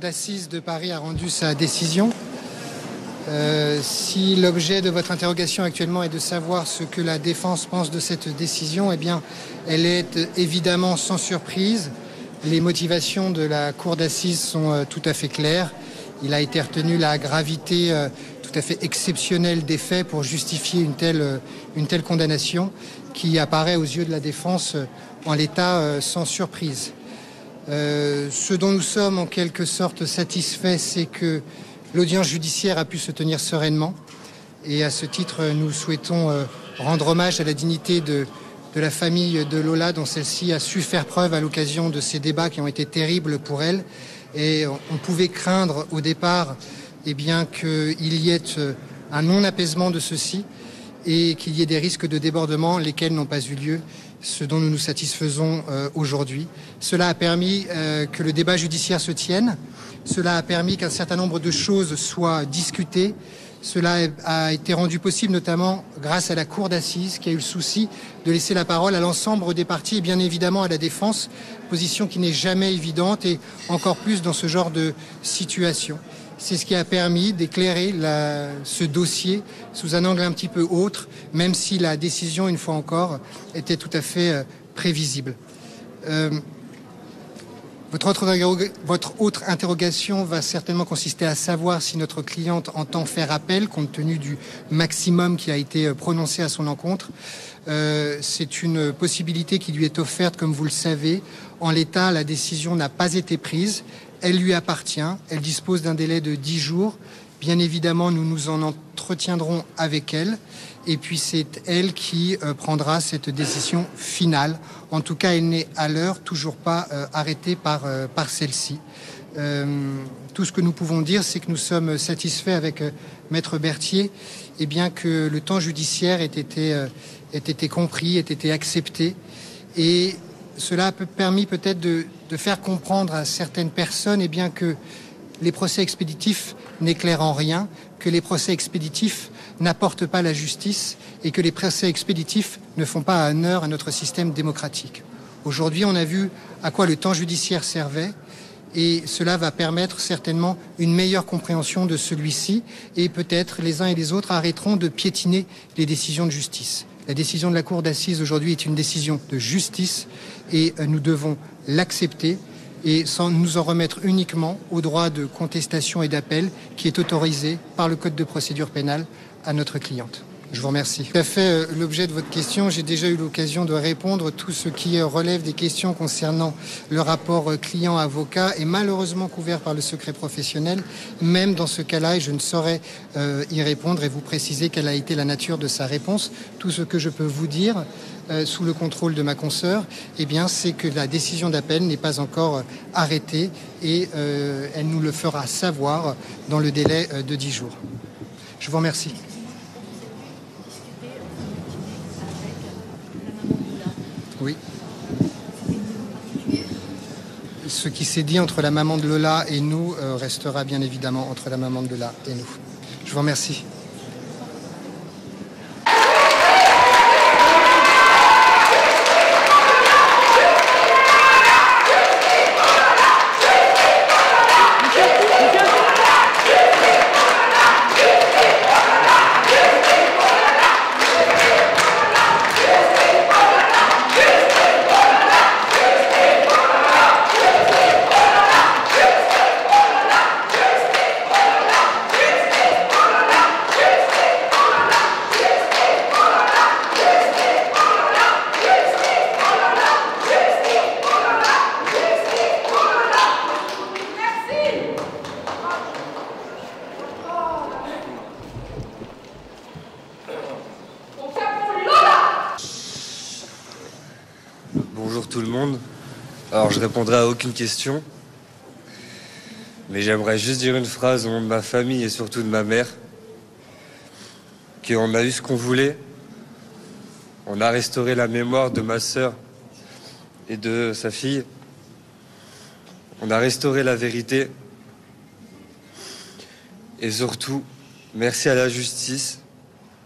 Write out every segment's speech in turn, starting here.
d'assises de Paris a rendu sa décision. Si l'objet de votre interrogation actuellement est de savoir ce que la défense pense de cette décision, eh bien, elle est évidemment sans surprise. Les motivations de la cour d'assises sont tout à fait claires. Il a été retenu la gravité tout à fait exceptionnelle des faits pour justifier une telle condamnation qui apparaît aux yeux de la défense en l'état sans surprise. Ce dont nous sommes en quelque sorte satisfaits, c'est que l'audience judiciaire a pu se tenir sereinement. Et à ce titre, nous souhaitons rendre hommage à la dignité de la famille de Lola, dont celle-ci a su faire preuve à l'occasion de ces débats qui ont été terribles pour elle. Et on pouvait craindre au départ qu'il y ait un non-apaisement de ceux-ci et qu'il y ait des risques de débordement, lesquels n'ont pas eu lieu, ce dont nous nous satisfaisons aujourd'hui. Cela a permis que le débat judiciaire se tienne. Cela a permis qu'un certain nombre de choses soient discutées. Cela a été rendu possible notamment grâce à la cour d'assises qui a eu le souci de laisser la parole à l'ensemble des parties et bien évidemment à la défense, position qui n'est jamais évidente et encore plus dans ce genre de situation. C'est ce qui a permis d'éclairer ce dossier sous un angle un petit peu autre, même si la décision, une fois encore, était tout à fait prévisible. Votre autre interrogation va certainement consister à savoir si notre cliente entend faire appel, compte tenu du maximum qui a été prononcé à son encontre. C'est une possibilité qui lui est offerte, comme vous le savez. En l'état, la décision n'a pas été prise. Elle lui appartient. Elle dispose d'un délai de 10 jours. Bien évidemment, nous nous en entretiendrons avec elle. Et puis, c'est elle qui prendra cette décision finale. En tout cas, elle n'est à l'heure toujours pas arrêtée par celle-ci. Tout ce que nous pouvons dire, c'est que nous sommes satisfaits avec Maître Berthier, et bien que le temps judiciaire ait été compris, ait été accepté. Et cela a permis peut-être de faire comprendre à certaines personnes et bien que les procès expéditifs n'éclairent en rien, que les procès expéditifs n'apportent pas la justice et que les procès expéditifs ne font pas honneur à notre système démocratique. Aujourd'hui, on a vu à quoi le temps judiciaire servait et cela va permettre certainement une meilleure compréhension de celui-ci et peut-être les uns et les autres arrêteront de piétiner les décisions de justice. La décision de la cour d'assises aujourd'hui est une décision de justice et nous devons l'accepter et sans nous en remettre uniquement au droit de contestation et d'appel qui est autorisé par le Code de procédure pénale à notre cliente. Je vous remercie. Tout à fait l'objet de votre question. J'ai déjà eu l'occasion de répondre. Tout ce qui relève des questions concernant le rapport client-avocat est malheureusement couvert par le secret professionnel. Même dans ce cas-là, et je ne saurais y répondre et vous préciser quelle a été la nature de sa réponse. Tout ce que je peux vous dire, sous le contrôle de ma consoeur, eh bien, c'est que la décision d'appel n'est pas encore arrêtée et elle nous le fera savoir dans le délai de 10 jours. Je vous remercie. Oui. Ce qui s'est dit entre la maman de Lola et nous restera bien évidemment entre la maman de Lola et nous. Je vous remercie. Bonjour tout le monde. Alors je répondrai à aucune question, mais j'aimerais juste dire une phrase au nom de ma famille et surtout de ma mère, qu'on a eu ce qu'on voulait. On a restauré la mémoire de ma sœur et de sa fille. On a restauré la vérité. Et surtout, merci à la justice.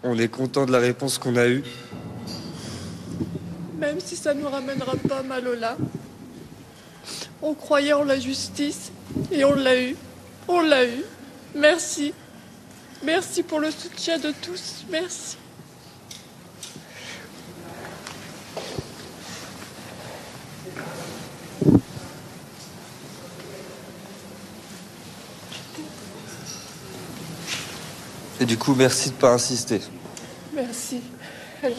On est content de la réponse qu'on a eue. Même si ça ne nous ramènera pas Malola, on croyait en la justice Et on l'a eu. On l'a eu. Merci. Merci pour le soutien de tous. Merci. Et du coup, merci de ne pas insister. Merci. Allez.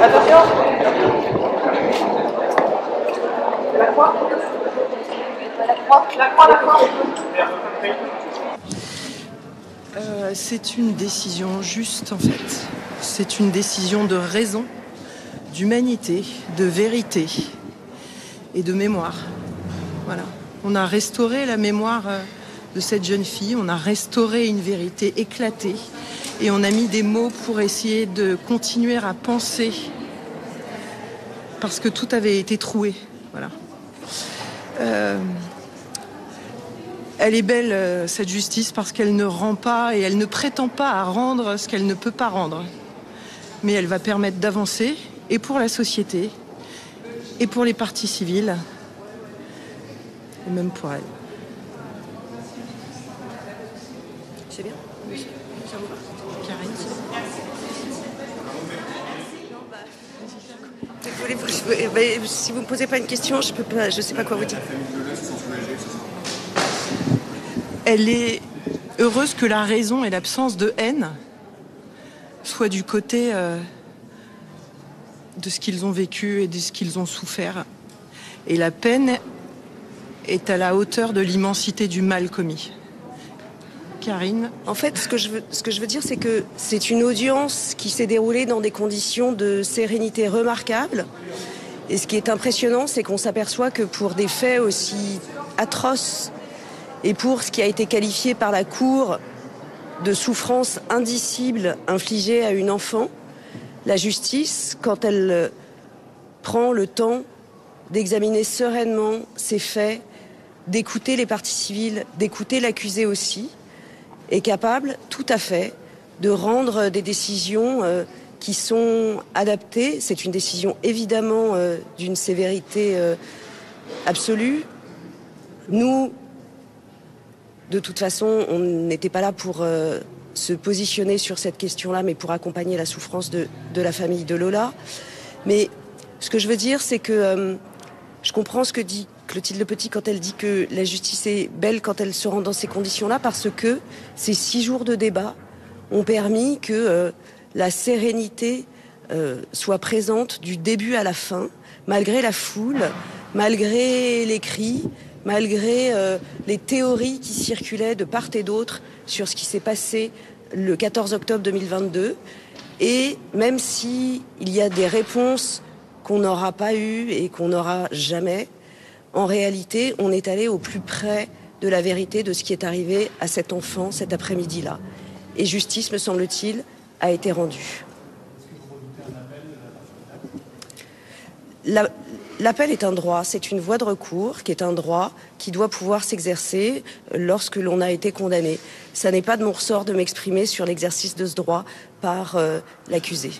Attention. La croix. La croix. C'est une décision juste en fait. C'est une décision de raison, d'humanité, de vérité et de mémoire. Voilà. On a restauré la mémoire de cette jeune fille, on a restauré une vérité éclatée et on a mis des mots pour essayer de continuer à penser parce que tout avait été troué. Voilà. Elle est belle, cette justice, parce qu'elle ne rend pas et elle ne prétend pas à rendre ce qu'elle ne peut pas rendre. Mais elle va permettre d'avancer, et pour la société, et pour les parties civiles, et même pour elle. C'est bien. Oui, ça vous va. Karine, si vous me posez pas une question, je sais pas quoi vous dire. elle est heureuse que la raison et l'absence de haine soient du côté de ce qu'ils ont vécu et de ce qu'ils ont souffert. Et la peine est à la hauteur de l'immensité du mal commis. Karine. En fait, ce que je veux dire, c'est que c'est une audience qui s'est déroulée dans des conditions de sérénité remarquables. Et ce qui est impressionnant, c'est qu'on s'aperçoit que pour des faits aussi atroces et pour ce qui a été qualifié par la Cour de souffrance indicible infligée à une enfant, la justice, quand elle prend le temps d'examiner sereinement ces faits, d'écouter les parties civiles, d'écouter l'accusé aussi, est capable tout à fait de rendre des décisions qui sont adaptées. C'est une décision évidemment d'une sévérité absolue. Nous, de toute façon, on n'était pas là pour se positionner sur cette question-là, mais pour accompagner la souffrance de la famille de Lola. Mais ce que je veux dire, c'est que je comprends ce que dit Clotilde Lepetit quand elle dit que la justice est belle quand elle se rend dans ces conditions-là, parce que ces 6 jours de débat ont permis que la sérénité soit présente du début à la fin, malgré la foule, malgré les cris, malgré les théories qui circulaient de part et d'autre sur ce qui s'est passé le 14 octobre 2022. Et même s'il y a des réponses qu'on n'aura pas eues et qu'on n'aura jamais, en réalité, on est allé au plus près de la vérité de ce qui est arrivé à cet enfant cet après-midi-là. Et justice, me semble-t-il, a été rendue. L'appel est un droit, c'est une voie de recours qui est un droit qui doit pouvoir s'exercer lorsque l'on a été condamné. Ça n'est pas de mon ressort de m'exprimer sur l'exercice de ce droit par l'accusé.